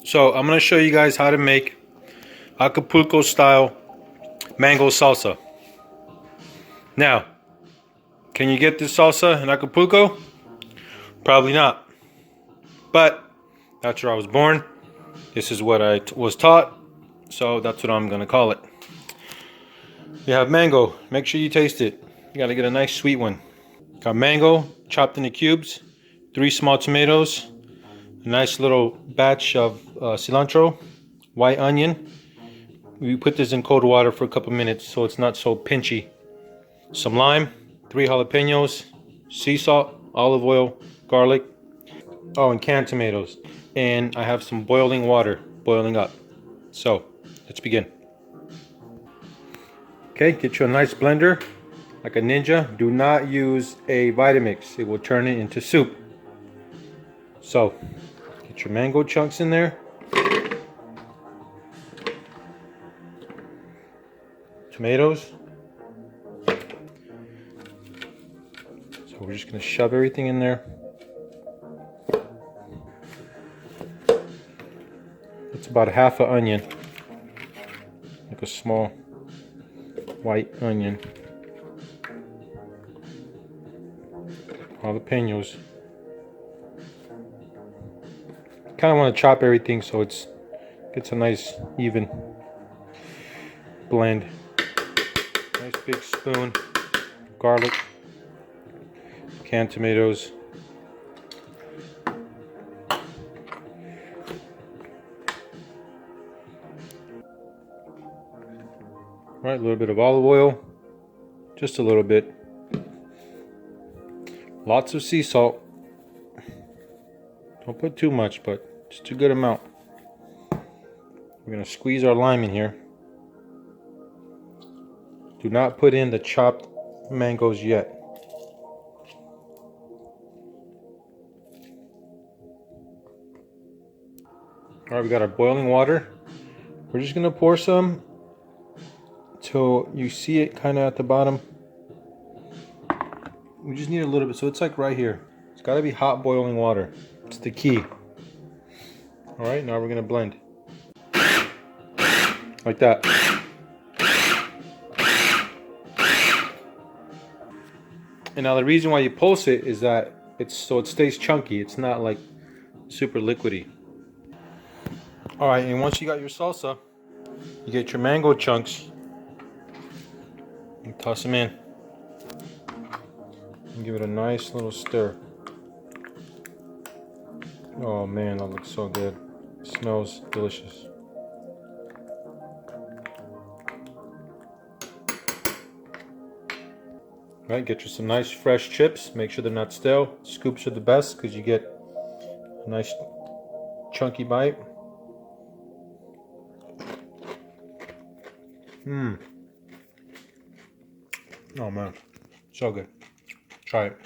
So I'm going to show you guys how to make Acapulco style mango salsa. Now, can you get this salsa in Acapulco? Probably not. But that's where I was born. This is what I was taught. So that's what I'm going to call it. You have mango. Make sure you taste it. You got to get a nice sweet one. Got mango chopped into cubes, 3 small tomatoes, a nice little batch of cilantro, white onion. We put this in cold water for a couple minutes so it's not so pinchy. Some lime, 3 jalapenos, sea salt, olive oil, garlic. Oh, and canned tomatoes. And I have some boiling water boiling up. So, let's begin. Okay, get you a nice blender, like a ninja. Do not use a Vitamix. It will turn it into soup. So, get your mango chunks in there. Tomatoes. So we're just going to shove everything in there. It's about a half an onion. Like a small white onion. Jalapenos. Kind of want to chop everything so it's gets a nice even blend. Nice big spoon. Garlic. Canned tomatoes. Right, a little bit of olive oil. Just a little bit. Lots of sea salt. Don't put too much, but just a good amount. We're going to squeeze our lime in here. Do not put in the chopped mangoes yet. Alright, we got our boiling water. We're just going to pour some till you see it kind of at the bottom. We just need a little bit, so it's like right here. It's got to be hot boiling water. It's the key. Alright, now we're going to blend. Like that. And now the reason why you pulse it is that it's so it stays chunky. It's not like super liquidy. Alright, and once you got your salsa, you get your mango chunks. And toss them in. And give it a nice little stir. Oh man, that looks so good. It smells delicious. Right, get you some nice fresh chips. Make sure they're not stale. Scoops are the best because you get a nice chunky bite. Oh man, so good. Try it.